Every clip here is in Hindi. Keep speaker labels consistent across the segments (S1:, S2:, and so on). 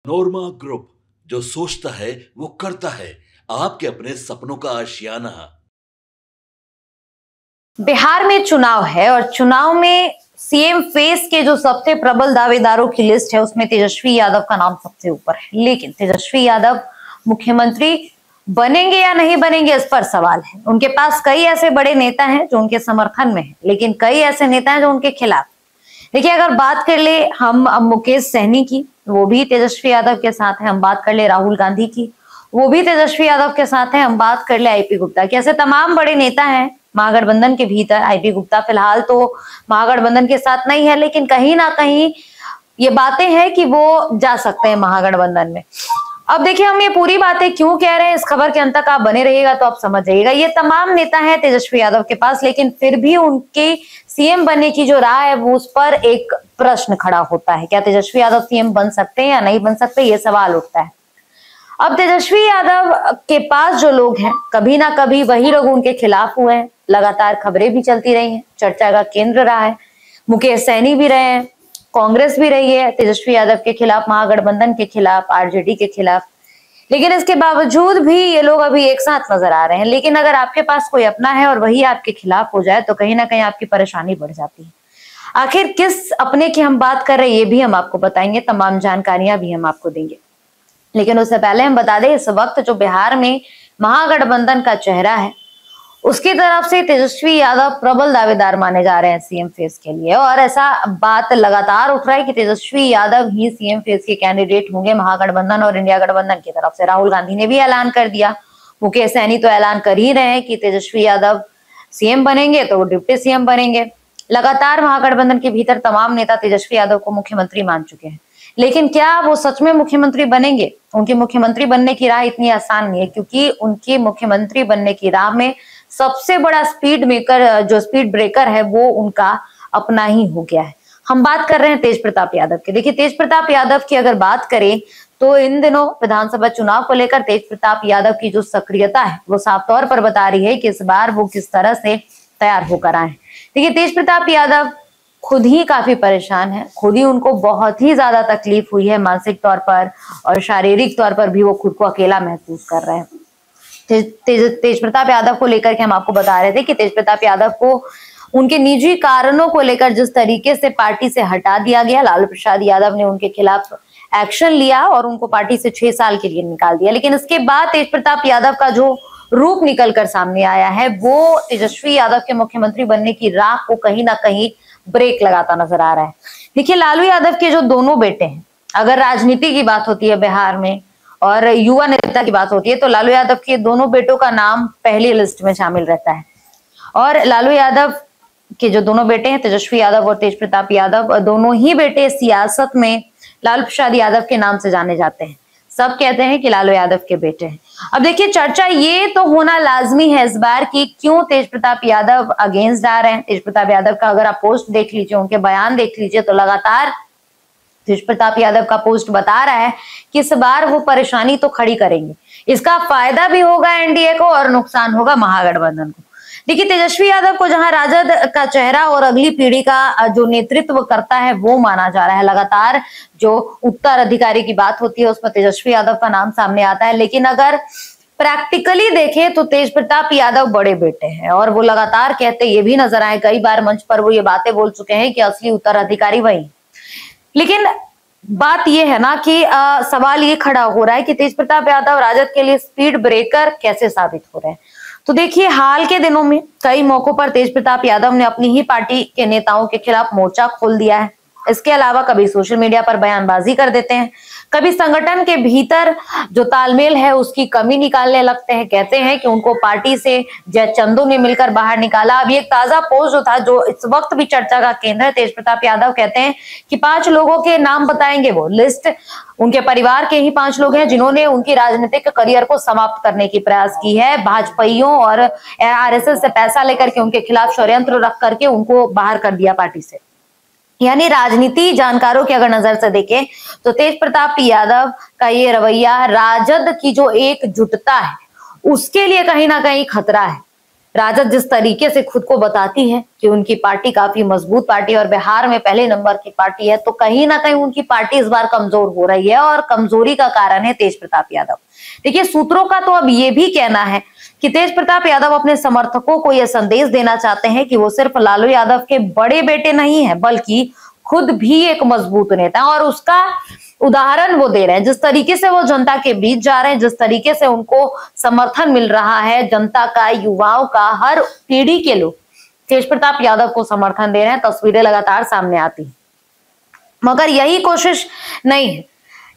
S1: नोरमा ग्रुप, जो सोचता है वो करता है। आपके अपने सपनों का आशियाना।
S2: बिहार में चुनाव है और चुनाव में सीएम फेस के जो सबसे प्रबल दावेदारों की लिस्ट है उसमें तेजस्वी यादव का नाम सबसे ऊपर है। लेकिन तेजस्वी यादव मुख्यमंत्री बनेंगे या नहीं बनेंगे, इस पर सवाल है। उनके पास कई ऐसे बड़े नेता हैं जो उनके समर्थन में है, लेकिन कई ऐसे नेता हैं जो उनके खिलाफ। देखिए, अगर बात कर ले हम मुकेश सहनी की, वो भी तेजस्वी यादव के साथ है। हम बात कर ले राहुल गांधी की, वो भी तेजस्वी यादव के साथ है। हम बात कर ले आईपी गुप्ता की। ऐसे तमाम बड़े नेता हैं महागठबंधन के भीतर। आईपी गुप्ता फिलहाल तो महागठबंधन के साथ नहीं है, लेकिन कहीं ना कहीं ये बातें हैं कि वो जा सकते हैं महागठबंधन में। अब देखिए, हम ये पूरी बातें क्यों कह रहे हैं, इस खबर के अंत तक आप बने रहिएगा तो आप समझ जाइएगा। ये तमाम नेता हैं तेजस्वी यादव के पास, लेकिन फिर भी उनके सीएम बनने की जो राह है वो उस पर एक प्रश्न खड़ा होता है। क्या तेजस्वी यादव सीएम बन सकते हैं या नहीं बन सकते, ये सवाल उठता है। अब तेजस्वी यादव के पास जो लोग हैं, कभी ना कभी वही लोग उनके खिलाफ हुए हैं। लगातार खबरें भी चलती रही हैं, चर्चा का केंद्र रहा है। मुकेश सहनी भी रहे हैं, कांग्रेस भी रही है तेजस्वी यादव के खिलाफ, महागठबंधन के खिलाफ, आरजेडी के खिलाफ। लेकिन इसके बावजूद भी ये लोग अभी एक साथ नजर आ रहे हैं। लेकिन अगर आपके पास कोई अपना है और वही आपके खिलाफ हो जाए तो कहीं ना कहीं आपकी परेशानी बढ़ जाती है। आखिर किस अपने की हम बात कर रहे हैं ये भी हम आपको बताएंगे, तमाम जानकारियां भी हम आपको देंगे। लेकिन उससे पहले हम बता दें, इस वक्त जो बिहार में महागठबंधन का चेहरा है उसकी तरफ से तेजस्वी यादव प्रबल दावेदार माने जा रहे हैं सीएम फेस के लिए। और ऐसा बात लगातार उठ रहा है कि तेजस्वी यादव ही सीएम फेस के कैंडिडेट होंगे महागठबंधन और इंडिया गठबंधन की तरफ से। राहुल गांधी ने भी ऐलान कर दिया, मुकेश सहनी तो ऐलान कर ही रहे हैं कि तेजस्वी यादव सीएम बनेंगे तो वो डिप्टी सीएम बनेंगे। लगातार महागठबंधन के भीतर तमाम नेता तेजस्वी यादव को मुख्यमंत्री मान चुके हैं। लेकिन क्या वो सच में मुख्यमंत्री बनेंगे? उनके मुख्यमंत्री बनने की राह इतनी आसान नहीं है, क्योंकि उनके मुख्यमंत्री बनने की राह में सबसे बड़ा स्पीड ब्रेकर है वो उनका अपना ही हो गया है। हम बात कर रहे हैं तेज प्रताप यादव की। देखिए, तेज प्रताप यादव की अगर बात करें तो इन दिनों विधानसभा चुनाव को लेकर तेज प्रताप यादव की जो सक्रियता है वो साफ तौर पर बता रही है कि इस बार वो किस तरह से तैयार होकर आए। देखिए, तेज प्रताप यादव खुद ही काफी परेशान है, खुद ही उनको बहुत ही ज्यादा तकलीफ हुई है मानसिक तौर पर और शारीरिक तौर पर भी वो खुद को अकेला महसूस कर रहे हैं। तेज प्रताप यादव को लेकर के हम आपको बता रहे थे कि तेज प्रताप यादव को उनके निजी कारणों को लेकर जिस तरीके से पार्टी से हटा दिया गया, लालू प्रसाद यादव ने उनके खिलाफ एक्शन लिया और उनको पार्टी से 6 साल के लिए निकाल दिया। लेकिन इसके बाद तेज प्रताप यादव का जो रूप निकल कर सामने आया है वो तेजस्वी यादव के मुख्यमंत्री बनने की राह को कहीं ना कहीं ब्रेक लगाता नजर आ रहा है। देखिए, लालू यादव के जो दोनों बेटे हैं, अगर राजनीति की बात होती है बिहार में और युवा नेता की बात होती है तो लालू यादव के दोनों बेटों का नाम पहली लिस्ट में शामिल रहता है। और लालू यादव के जो दोनों बेटे हैं, तेजस्वी यादव और तेज प्रताप यादव, दोनों ही बेटे सियासत में लालू प्रसाद यादव के नाम से जाने जाते हैं। सब कहते हैं कि लालू यादव के बेटे हैं। अब देखिए, चर्चा ये तो होना लाजमी है इस बार की क्यों तेज प्रताप यादव अगेंस्ट आ रहे हैं। तेज प्रताप यादव का अगर आप पोस्ट देख लीजिए, उनके बयान देख लीजिए, तो लगातार तेज प्रताप यादव का पोस्ट बता रहा है कि इस बार वो परेशानी तो खड़ी करेंगे। इसका फायदा भी होगा एनडीए को और नुकसान होगा महागठबंधन को। देखिए, तेजस्वी यादव को जहां राजद का चेहरा और अगली पीढ़ी का जो नेतृत्व करता है वो माना जा रहा है, लगातार जो उत्तराधिकारी की बात होती है उसमें तेजस्वी यादव का नाम सामने आता है। लेकिन अगर प्रैक्टिकली देखें तो तेज प्रताप यादव बड़े बेटे हैं और वो लगातार कहते ये भी नजर आए, कई बार मंच पर वो ये बातें बोल चुके हैं कि असली उत्तराधिकारी वही। लेकिन बात यह है ना कि सवाल ये खड़ा हो रहा है कि तेज प्रताप यादव राजद के लिए स्पीड ब्रेकर कैसे साबित हो रहे हैं। तो देखिए, हाल के दिनों में कई मौकों पर तेज प्रताप यादव ने अपनी ही पार्टी के नेताओं के खिलाफ मोर्चा खोल दिया है। इसके अलावा कभी सोशल मीडिया पर बयानबाजी कर देते हैं, कभी संगठन के भीतर जो तालमेल है उसकी कमी निकालने लगते हैं। कहते हैं कि उनको पार्टी से जय चंदू ने मिलकर बाहर निकाला। अभी एक ताजा पोस्ट जो था, जो इस वक्त भी चर्चा का केंद्र है, तेज प्रताप यादव कहते हैं कि 5 लोगों के नाम बताएंगे। वो लिस्ट उनके परिवार के ही 5 लोग हैं जिन्होंने उनकी राजनीतिक करियर को समाप्त करने की प्रयास की है। भाजपाइयों और आरएसएस से पैसा लेकर के उनके खिलाफ षड्यंत्र रख करके उनको बाहर कर दिया पार्टी से। यानी राजनीति जानकारों की अगर नजर से देखें तो तेज प्रताप यादव का ये रवैया राजद की जो एकजुटता है उसके लिए कहीं ना कहीं खतरा है। राजद जिस तरीके से खुद को बताती है कि उनकी पार्टी काफी मजबूत पार्टी और बिहार में पहले नंबर की पार्टी है, तो कहीं ना कहीं उनकी पार्टी इस बार कमजोर हो रही है और कमजोरी का कारण है तेज प्रताप यादव। देखिए, सूत्रों का तो अब ये भी कहना है कि तेज प्रताप यादव अपने समर्थकों को यह संदेश देना चाहते हैं कि वो सिर्फ लालू यादव के बड़े बेटे नहीं है, बल्कि खुद भी एक मजबूत नेता, और उसका उदाहरण वो दे रहे हैं। जिस तरीके से वो जनता के बीच जा रहे हैं, जिस तरीके से उनको समर्थन मिल रहा है, जनता का, युवाओं का, हर पीढ़ी के लोग तेज प्रताप यादव को समर्थन दे रहे हैं, तस्वीरें लगातार सामने आती हैं। मगर यही कोशिश नहीं है,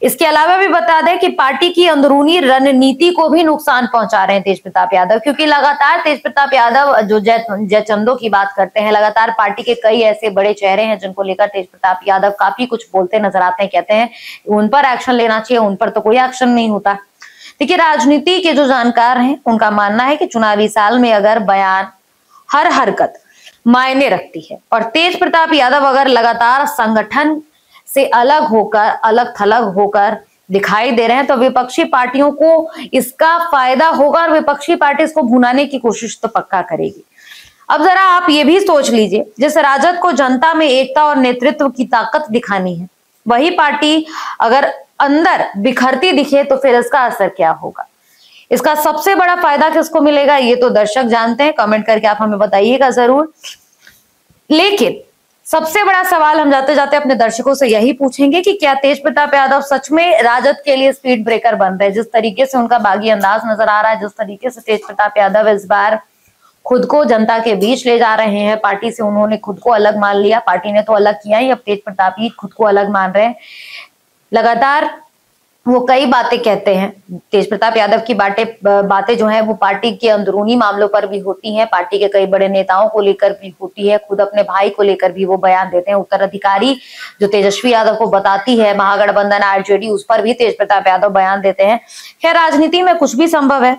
S2: इसके अलावा भी बता दें कि पार्टी की अंदरूनी रणनीति को भी नुकसान पहुंचा रहे हैं तेज प्रताप यादव, क्योंकि लगातार तेज प्रताप यादव जो जयचंदो की बात करते हैं, लगातार पार्टी के कई ऐसे बड़े चेहरे हैं जिनको लेकर तेज प्रताप यादव काफी कुछ बोलते नजर आते हैं, कहते हैं उन पर एक्शन लेना चाहिए, उन पर तो कोई एक्शन नहीं होता। देखिए, राजनीति के जो जानकार हैं उनका मानना है कि चुनावी साल में अगर बयान, हर हरकत मायने रखती है, और तेज प्रताप यादव अगर लगातार संगठन से अलग होकर, अलग थलग होकर दिखाई दे रहे हैं, तो विपक्षी पार्टियों को इसका फायदा होगा और विपक्षी पार्टी इसको भुनाने की कोशिश तो पक्का करेगी। अब जरा आप ये भी सोच लीजिए, जिस राजद को जनता में एकता और नेतृत्व की ताकत दिखानी है, वही पार्टी अगर अंदर बिखरती दिखे तो फिर इसका असर क्या होगा? इसका सबसे बड़ा फायदा किसको मिलेगा, ये तो दर्शक जानते हैं। कमेंट करके आप हमें बताइएगा जरूर। लेकिन सबसे बड़ा सवाल हम जाते जाते अपने दर्शकों से यही पूछेंगे कि क्या तेज प्रताप यादव सच में राजद के लिए स्पीड ब्रेकर बन रहे हैं? जिस तरीके से उनका बागी अंदाज नजर आ रहा है, जिस तरीके से तेज प्रताप यादव इस बार खुद को जनता के बीच ले जा रहे हैं, पार्टी से उन्होंने खुद को अलग मान लिया, पार्टी ने तो अलग किया ही, अब तेज प्रताप ही खुद को अलग मान रहे हैं। लगातार वो कई बातें कहते हैं, तेज प्रताप यादव की बातें जो है वो पार्टी के अंदरूनी मामलों पर भी होती हैं, पार्टी के कई बड़े नेताओं को लेकर भी होती है, खुद अपने भाई को लेकर भी वो बयान देते हैं। उत्तराधिकारी जो तेजस्वी यादव को बताती है महागठबंधन आरजेडी, उस पर भी तेज प्रताप यादव बयान देते हैं। खैर, राजनीति में कुछ भी संभव है,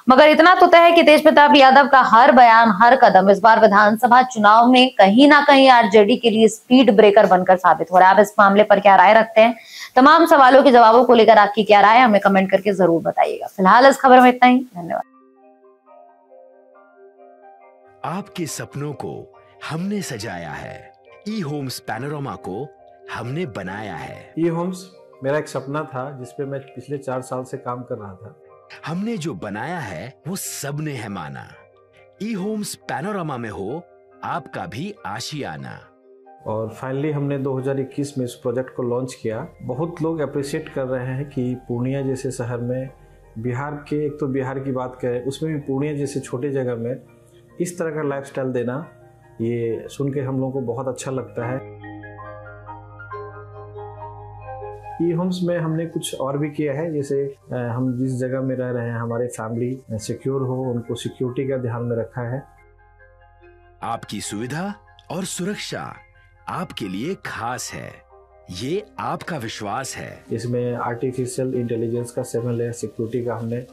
S2: मगर इतना तो तय है कि तेज प्रताप यादव का हर बयान, हर कदम इस बार विधानसभा चुनाव में कहीं ना कहीं आरजेडी के लिए स्पीड ब्रेकर बनकर साबित हो रहा है। आप इस मामले पर क्या राय रखते हैं? तमाम सवालों के जवाबों को लेकर आपकी क्या राय है, हमें कमेंट करके जरूर बताइएगा। फिलहाल इस खबर में इतना ही, धन्यवाद।
S3: आपके सपनों को हमने सजाया है, ई होम्स पैनोरमा को हमने बनाया है।
S4: ई होम्स मेरा एक सपना था जिसपे मैं पिछले 4 साल से काम कर रहा था।
S3: हमने जो बनाया है वो सबने है माना। ई होम्स पैनोरमा में हो आपका भी आशियाना।
S4: और फाइनली हमने 2021 में इस प्रोजेक्ट को लॉन्च किया। बहुत लोग अप्रिशिएट कर रहे हैं कि पूर्णिया जैसे शहर में, बिहार के, एक तो बिहार की बात करें उसमें भी पूर्णिया जैसे छोटे जगह में इस तरह का लाइफस्टाइल देना, ये सुन के हम लोगों को बहुत अच्छा लगता है। ई होम्स में हमने कुछ और भी किया है, जैसे हम जिस जगह में रह रहे हैं हमारे फैमिली सिक्योर हो, उनको सिक्योरिटी का ध्यान में रखा है।
S3: आपकी सुविधा और सुरक्षा आपके लिए खास है, ये आपका विश्वास है।
S4: इसमें आर्टिफिशियल इंटेलिजेंस का 7 लेयर सिक्योरिटी का हमने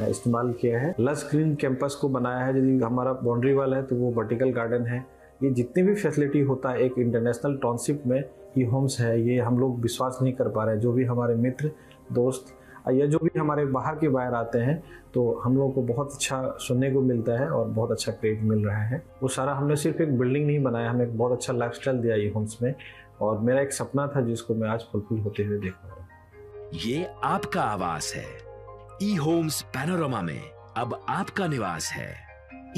S4: इस्तेमाल किया है। लस ग्रीन कैंपस को बनाया है, यदि हमारा बाउंड्री वाल है तो वो वर्टिकल गार्डन है। ये जितनी भी फैसिलिटी होता है एक इंटरनेशनल टाउनशिप में ई होम्स है, ये हम लोग विश्वास नहीं कर पा रहे हैं। जो भी हमारे मित्र, दोस्त या जो भी हमारे बाहर के बाहर आते हैं तो हम लोगों को बहुत अच्छा सुनने को मिलता है और बहुत अच्छा क्रेडिट मिल रहा है। वो सारा हमने सिर्फ एक बिल्डिंग नहीं बनाया, हमें एक बहुत अच्छा लाइफस्टाइल दिया ई होम्स में, और मेरा एक सपना था जिसको मैं आज फुलफिल होते हुए देख पा रहा हूँ।
S3: ये आपका आवास है। ई होम्स पैनोरमा में अब आपका निवास है।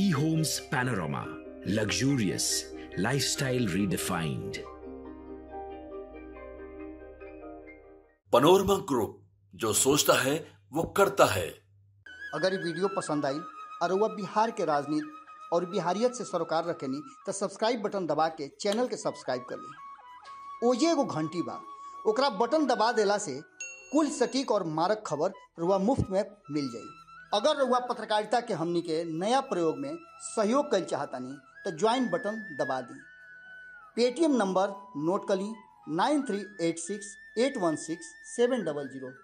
S3: E Homes Panorama, luxurious lifestyle redefined.
S1: Panorama group, जो सोचता है वो करता है।
S5: अगर ये वीडियो पसंद आई और वह बिहार के राजनीति और बिहारियत से सरोकार रखेनी तो सब्सक्राइब बटन दबा के चैनल के सब्सक्राइब कर ली। ओजे एगो घंटी बा, ओकरा बटन दबा देला से कुल सटीक और मारक खबर रुआ मुफ्त में मिल जाई। अगर रुआ पत्रकारिता के हमनी के नया प्रयोग में सहयोग कर चाहतानी तो ज्वाइन बटन दबा दी। पेटीएम नंबर नोट कर ली 9386 816 700।